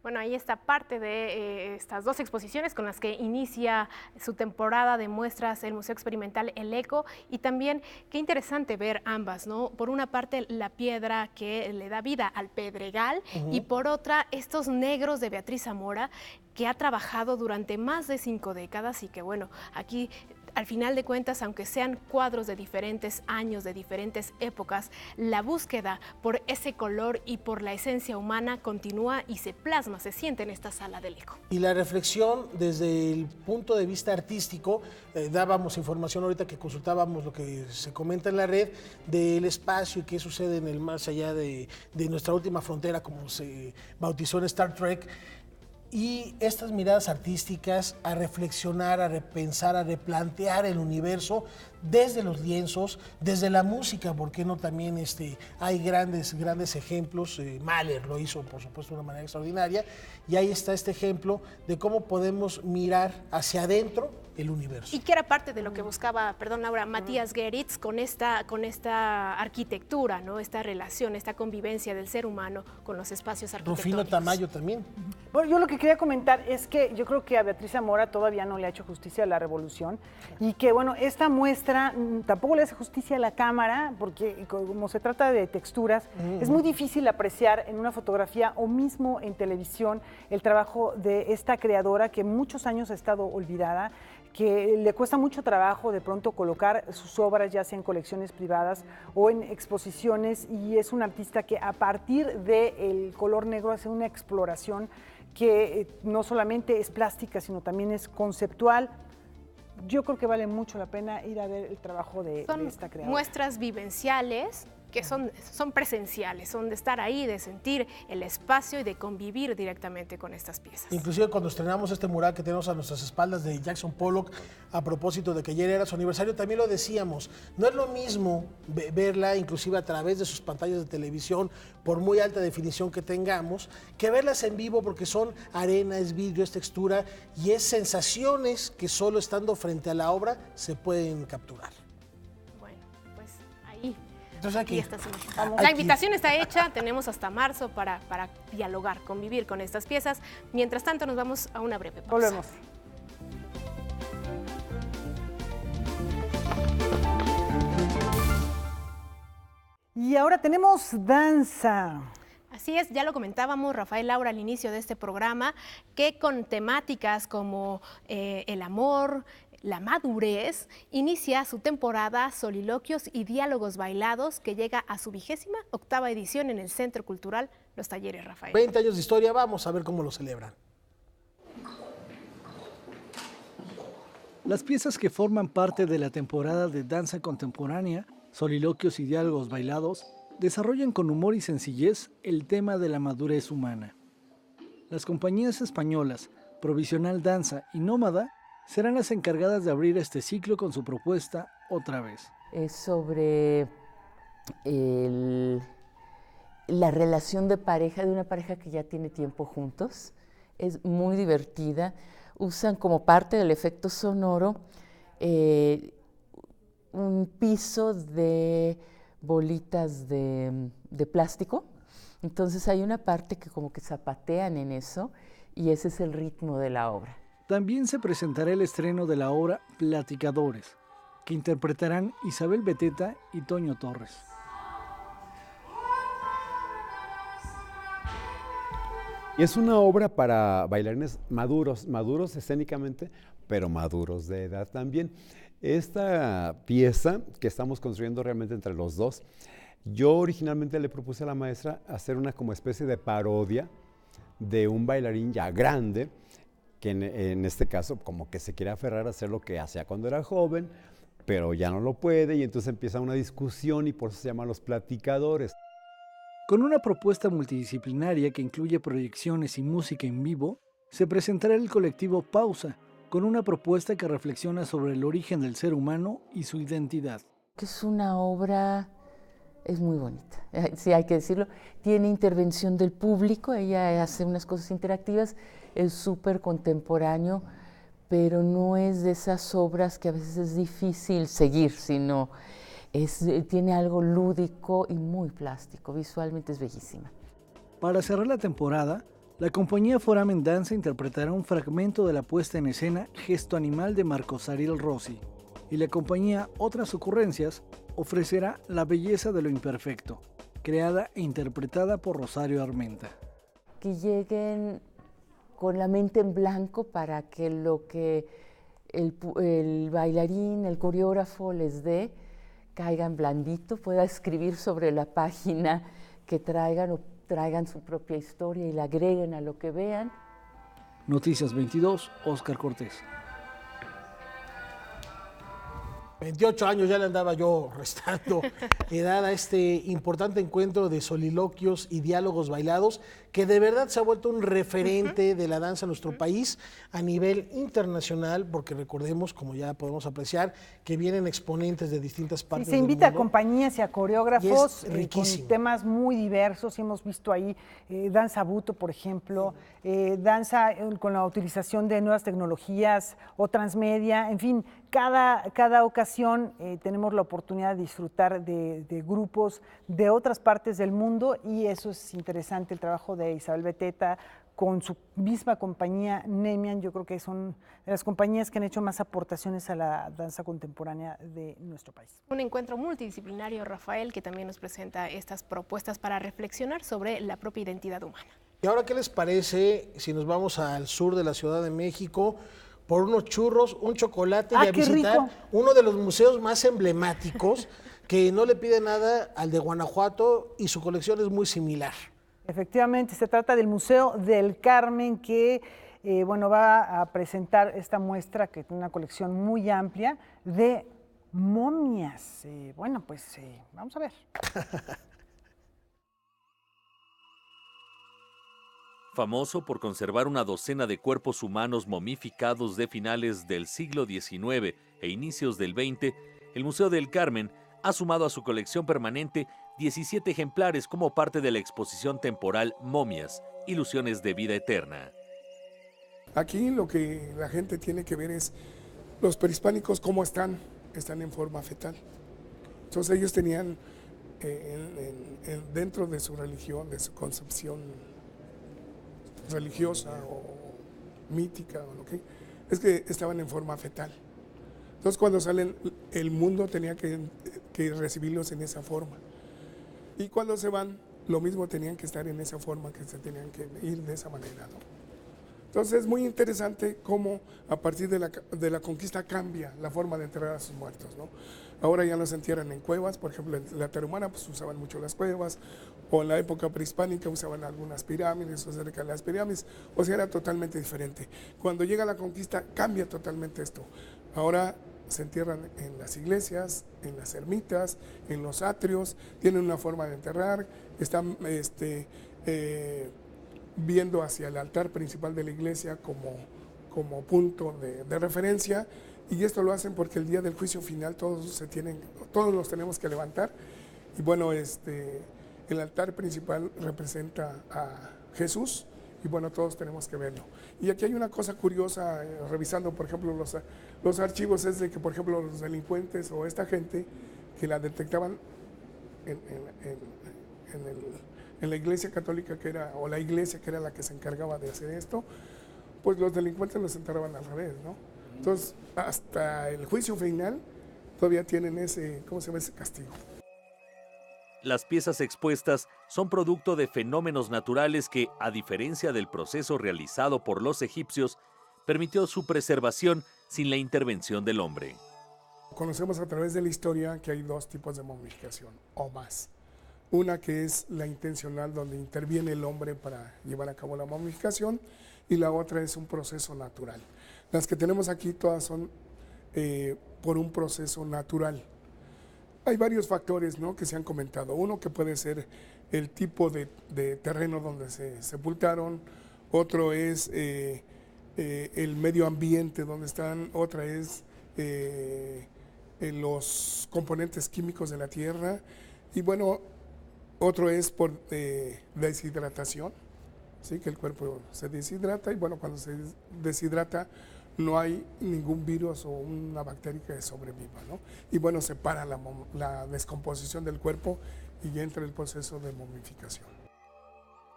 Bueno, ahí está parte de estas dos exposiciones con las que inicia su temporada de muestras el Museo Experimental El Eco, y también qué interesante ver ambas, ¿no? Por una parte la piedra que le da vida al Pedregal y por otra estos negros de Beatriz Zamora, que ha trabajado durante más de 5 décadas y que bueno, aquí al final de cuentas, aunque sean cuadros de diferentes años, de diferentes épocas, la búsqueda por ese color y por la esencia humana continúa y se plasma, se siente en esta sala del Eco. Y la reflexión desde el punto de vista artístico, dábamos información ahorita que consultábamos lo que se comenta en la red del espacio y qué sucede en el más allá de nuestra última frontera, como se bautizó en Star Trek. Y estas miradas artísticas a reflexionar, a repensar, a replantear el universo desde los lienzos, desde la música, ¿por qué no? También hay grandes ejemplos. Mahler lo hizo, por supuesto, de una manera extraordinaria, y ahí está este ejemplo de cómo podemos mirar hacia adentro el universo. Y que era parte de lo que buscaba, perdón Laura, Matías Geritz con esta arquitectura, ¿no? Esta relación, esta convivencia del ser humano con los espacios arquitectónicos. Rufino Tamayo también. Bueno, yo lo que quería comentar es que yo creo que a Beatriz Zamora todavía no le ha hecho justicia a la revolución, y que bueno, esta muestra tampoco le hace justicia a la cámara, porque como se trata de texturas, es muy difícil apreciar en una fotografía o mismo en televisión el trabajo de esta creadora que muchos años ha estado olvidada, que le cuesta mucho trabajo de pronto colocar sus obras ya sea en colecciones privadas o en exposiciones, y es un artista que a partir del color negro hace una exploración que no solamente es plástica, sino también es conceptual. Yo creo que vale mucho la pena ir a ver el trabajo de esta creadora. Son muestras vivenciales que son presenciales, son de estar ahí, de sentir el espacio y de convivir directamente con estas piezas. Inclusive cuando estrenamos este mural que tenemos a nuestras espaldas de Jackson Pollock, a propósito de que ayer era su aniversario, también lo decíamos, no es lo mismo verla inclusive a través de sus pantallas de televisión, por muy alta definición que tengamos, que verlas en vivo, porque son arena, es vidrio, es textura y es sensaciones que solo estando frente a la obra se pueden capturar. Bueno, pues ahí. Entonces aquí. La invitación está hecha, tenemos hasta marzo para dialogar, convivir con estas piezas. Mientras tanto, nos vamos a una breve pausa. Volvemos. Y ahora tenemos danza. Así es, ya lo comentábamos, Rafael, Laura, al inicio de este programa, que con temáticas como el amor, la madurez, inicia su temporada Soliloquios y Diálogos Bailados, que llega a su 28ª edición en el Centro Cultural Los Talleres, Rafael. 20 años de historia, vamos a ver cómo lo celebran. Las piezas que forman parte de la temporada de danza contemporánea, Soliloquios y Diálogos Bailados, desarrollan con humor y sencillez el tema de la madurez humana. Las compañías españolas Provisional Danza y Nómada serán las encargadas de abrir este ciclo con su propuesta Otra Vez. Es sobre la relación de pareja, de una pareja que ya tiene tiempo juntos. Es muy divertida. Usan como parte del efecto sonoro un piso de bolitas de plástico. Entonces hay una parte que como que zapatean en eso y ese es el ritmo de la obra. También se presentará el estreno de la obra Platicadores, que interpretarán Isabel Beteta y Toño Torres. Y es una obra para bailarines maduros escénicamente, pero maduros de edad también. Esta pieza que estamos construyendo realmente entre los dos, yo originalmente le propuse a la maestra hacer una como especie de parodia de un bailarín ya grande, que en este caso como que se quiere aferrar a hacer lo que hacía cuando era joven, pero ya no lo puede, y entonces empieza una discusión y por eso se llaman Los Platicadores. Con una propuesta multidisciplinaria que incluye proyecciones y música en vivo, se presentará el colectivo Pausa, con una propuesta que reflexiona sobre el origen del ser humano y su identidad. Es una obra, es muy bonita, sí hay que decirlo, tiene intervención del público, ella hace unas cosas interactivas, es súper contemporáneo, pero no es de esas obras que a veces es difícil seguir, sino tiene algo lúdico y muy plástico, visualmente es bellísima. Para cerrar la temporada, la compañía Foramen Danza interpretará un fragmento de la puesta en escena Gesto Animal de Marcos Ariel Rossi, y la compañía Otras Ocurrencias ofrecerá La Belleza de lo Imperfecto, creada e interpretada por Rosario Armenta. Que lleguen con la mente en blanco para que lo que el bailarín, el coreógrafo les dé, caigan blandito, pueda escribir sobre la página, que traigan su propia historia y la agreguen a lo que vean. Noticias 22, Óscar Cortés. 28 años ya le andaba yo restando edad a este importante encuentro de soliloquios y diálogos bailados, que de verdad se ha vuelto un referente de la danza en nuestro país a nivel internacional, porque recordemos, como ya podemos apreciar, que vienen exponentes de distintas partes del mundo. Se invita a compañías y a coreógrafos con temas muy diversos. Hemos visto ahí danza buto, por ejemplo, danza con la utilización de nuevas tecnologías o transmedia, en fin, cada ocasión tenemos la oportunidad de disfrutar de grupos de otras partes del mundo, y eso es interesante, el trabajo de Isabel Beteta con su misma compañía Nemian. Yo creo que son de las compañías que han hecho más aportaciones a la danza contemporánea de nuestro país. Un encuentro multidisciplinario, Rafael, que también nos presenta estas propuestas para reflexionar sobre la propia identidad humana. ¿Y ahora qué les parece si nos vamos al sur de la Ciudad de México por unos churros, un chocolate y a visitar uno de los museos más emblemáticos que no le pide nada al de Guanajuato, y su colección es muy similar? Efectivamente, se trata del Museo del Carmen, que va a presentar esta muestra que tiene una colección muy amplia de momias. Vamos a ver. Famoso por conservar una docena de cuerpos humanos momificados de finales del siglo XIX e inicios del XX, el Museo del Carmen ha sumado a su colección permanente 17 ejemplares como parte de la exposición temporal Momias, Ilusiones de Vida Eterna. Aquí lo que la gente tiene que ver es los prehispánicos cómo están en forma fetal. Entonces ellos tenían dentro de su religión, de su concepción religiosa o mítica, o lo que es que estaban en forma fetal. Entonces cuando salen, el mundo tenía que recibirlos en esa forma. Y cuando se van, lo mismo, tenían que estar en esa forma, que se tenían que ir de esa manera, ¿no? Entonces es muy interesante cómo a partir de la conquista cambia la forma de enterrar a sus muertos, ¿no? Ahora ya los entierran en cuevas, por ejemplo en la tarahumara pues usaban mucho las cuevas, o en la época prehispánica usaban algunas pirámides o cerca de las pirámides, o sea, era totalmente diferente. Cuando llega la conquista cambia totalmente esto. Ahora se entierran en las iglesias, en las ermitas, en los atrios, tienen una forma de enterrar, están viendo hacia el altar principal de la iglesia como punto de referencia, y esto lo hacen porque el día del juicio final todos los tenemos que levantar, y bueno, el altar principal representa a Jesús, y bueno, todos tenemos que verlo. Y aquí hay una cosa curiosa, revisando por ejemplo los archivos, es de que por ejemplo los delincuentes o esta gente que la detectaban en la iglesia católica o la iglesia que era la que se encargaba de hacer esto, pues los delincuentes los enterraban al revés, ¿no? Entonces, hasta el juicio final todavía tienen ese castigo. Las piezas expuestas son producto de fenómenos naturales que, a diferencia del proceso realizado por los egipcios, permitió su preservación sin la intervención del hombre. conocemos a través de la historia que hay dos tipos de momificación o más. Una que es la intencional, donde interviene el hombre para llevar a cabo la momificación, y la otra es un proceso natural. Las que tenemos aquí todas son por un proceso natural. Hay varios factores, ¿no?, que se han comentado. Uno que puede ser el tipo de terreno donde se sepultaron, otro es el medio ambiente donde están, otra es los componentes químicos de la tierra, y bueno, otro es por deshidratación, ¿sí?, que el cuerpo se deshidrata, y bueno, cuando se deshidrata no hay ningún virus o una bacteria que sobreviva, ¿no? Y bueno, se para la descomposición del cuerpo y entra el proceso de momificación.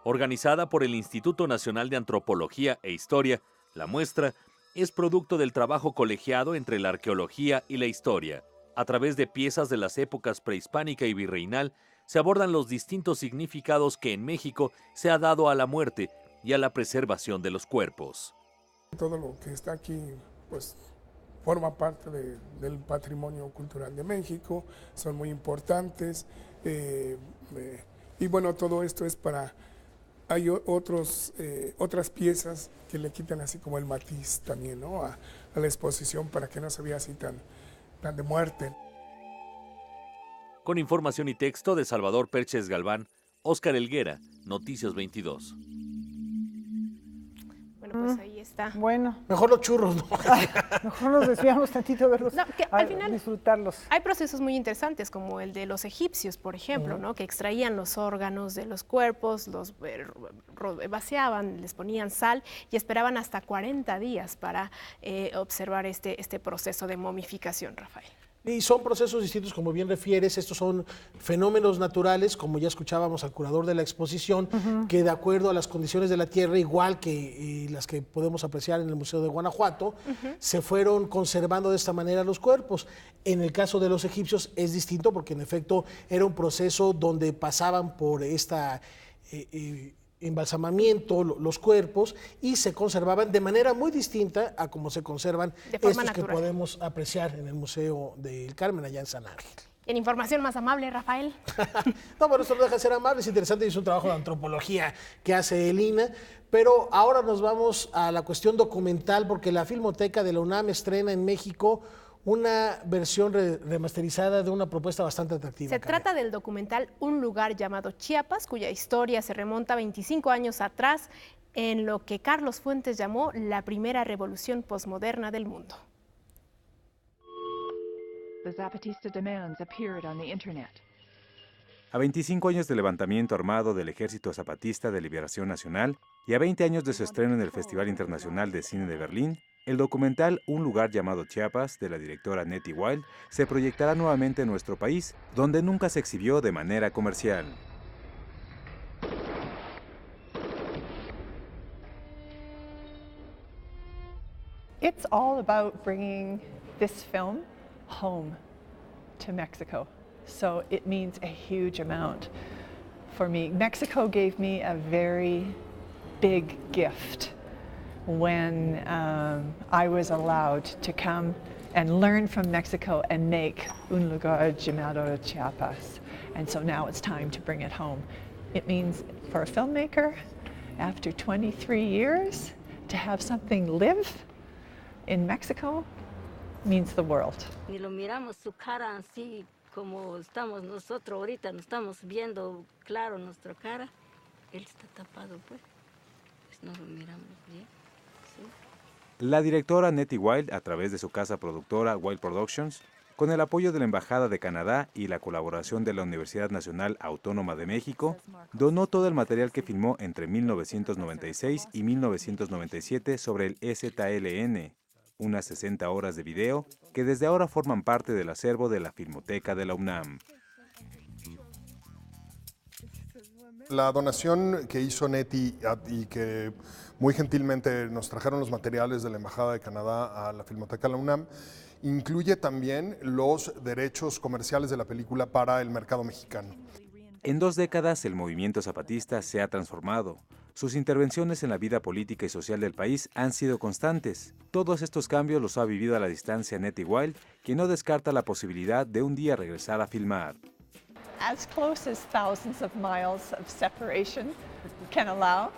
Organizada por el Instituto Nacional de Antropología e Historia, la muestra es producto del trabajo colegiado entre la arqueología y la historia. A través de piezas de las épocas prehispánica y virreinal, se abordan los distintos significados que en México se ha dado a la muerte y a la preservación de los cuerpos. Todo lo que está aquí, pues, forma parte del patrimonio cultural de México, son muy importantes, y bueno, todo esto es para... Hay otras piezas que le quitan así como el matiz también, ¿no?, a la exposición, para que no se vea así tan de muerte. Con información y texto de Salvador Perches Galván, Óscar Helguera, Noticias 22. Bueno, pues ahí está. Bueno. Mejor los churros, ¿no? Mejor nos desviamos tantito a verlos, No, que al final disfrutarlos. hay procesos muy interesantes, como el de los egipcios, por ejemplo, ¿no?, que extraían los órganos de los cuerpos, los vaciaban, les ponían sal y esperaban hasta 40 días para observar este proceso de momificación, Rafael. Y son procesos distintos, como bien refieres. Estos son fenómenos naturales, como ya escuchábamos al curador de la exposición, que de acuerdo a las condiciones de la tierra, igual que las que podemos apreciar en el Museo de Guanajuato, se fueron conservando de esta manera los cuerpos. En el caso de los egipcios es distinto, porque en efecto era un proceso donde pasaban por esta embalsamamiento los cuerpos y se conservaban de manera muy distinta a como se conservan estos natural, que podemos apreciar en el Museo del Carmen allá en San Ángel. En información más amable, Rafael. No, bueno, esto no deja de ser amable, es interesante y es un trabajo de antropología que hace el INAH, pero ahora nos vamos a la cuestión documental, porque la Filmoteca de la UNAM estrena en México una versión remasterizada de una propuesta bastante atractiva. Se trata del documental Un lugar llamado Chiapas, cuya historia se remonta 25 años atrás en lo que Carlos Fuentes llamó la primera revolución posmoderna del mundo. A 25 años del levantamiento armado del Ejército Zapatista de Liberación Nacional y a 20 años de su estreno en el Festival Internacional de Cine de Berlín, el documental Un lugar llamado Chiapas, de la directora Nettie Wild, se proyectará nuevamente en nuestro país, donde nunca se exhibió de manera comercial. It's all about bringing this film home to Mexico. So it means a huge amount for me. Mexico gave me a very big gift when I was allowed to come and learn from Mexico and make Un lugar llamado Chiapas. And so now it's time to bring it home. It means for a filmmaker, after 23 years, to have something live in Mexico means the world. Ni lo miramos su cara así como estamos nosotros ahorita, nos estamos viendo claro nuestra cara. Él está tapado, pues no lo miramos bien. La directora Nettie Wild, a través de su casa productora Wild Productions, con el apoyo de la Embajada de Canadá y la colaboración de la Universidad Nacional Autónoma de México, donó todo el material que filmó entre 1996 y 1997 sobre el EZLN, unas 60 horas de video que desde ahora forman parte del acervo de la Filmoteca de la UNAM. La donación que hizo Nettie y que muy gentilmente nos trajeron los materiales de la Embajada de Canadá a la Filmoteca de la UNAM, incluye también los derechos comerciales de la película para el mercado mexicano. En 2 décadas el movimiento zapatista se ha transformado. Sus intervenciones en la vida política y social del país han sido constantes. Todos estos cambios los ha vivido a la distancia Nettie Wild, quien no descarta la posibilidad de un día regresar a filmar. As close as thousands of miles of separation can allow,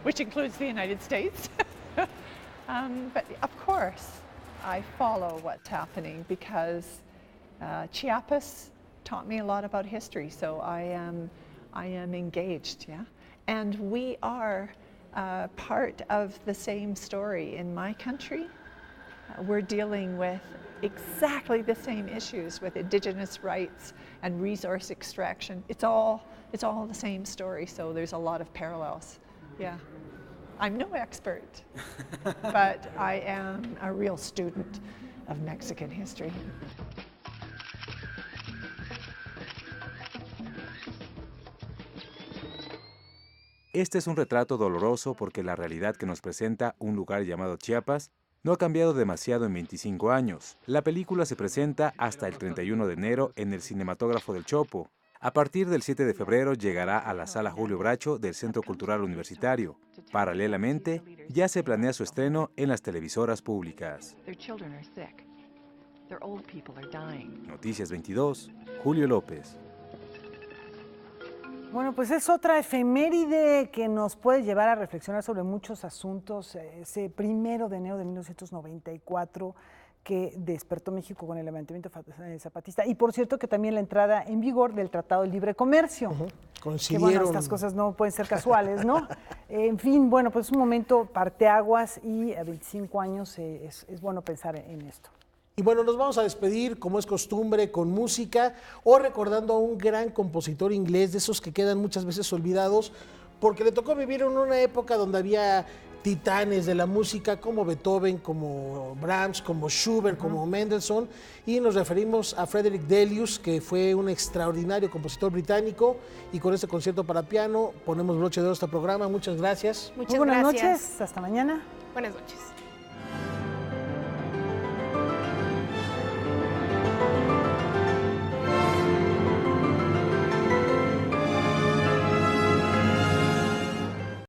which includes the United States. But of course, I follow what's happening because Chiapas taught me a lot about history, so I am engaged, yeah? And we are part of the same story in my country. We're dealing with exactly the same issues with Indigenous rights and resource extraction. It's all the same story, so there's a lot of parallels. Yeah. I'm no expert, but I am a real student of Mexican history. Este es un retrato doloroso porque la realidad que nos presenta un lugar llamado Chiapas no ha cambiado demasiado en 25 años. La película se presenta hasta el 31 de enero en el Cinematógrafo del Chopo. A partir del 7 de febrero llegará a la Sala Julio Bracho del Centro Cultural Universitario. Paralelamente, ya se planea su estreno en las televisoras públicas. Noticias 22, Julio López. Bueno, pues es otra efeméride que nos puede llevar a reflexionar sobre muchos asuntos. Ese 1 de enero de 1994 que despertó México con el levantamiento zapatista. Y por cierto que también la entrada en vigor del Tratado de Libre Comercio. Coincidieron. Que bueno, estas cosas no pueden ser casuales, ¿no? En fin, bueno, pues es un momento parteaguas y a 25 años es bueno pensar en esto. Y bueno, nos vamos a despedir, como es costumbre, con música o recordando a un gran compositor inglés, de esos que quedan muchas veces olvidados, porque le tocó vivir en una época donde había titanes de la música como Beethoven, como Brahms, como Schubert, como Mendelssohn, y nos referimos a Frederick Delius, que fue un extraordinario compositor británico, y con este concierto para piano ponemos broche de oro a este programa. Muchas gracias. Muchas buenas noches, hasta mañana. Buenas noches.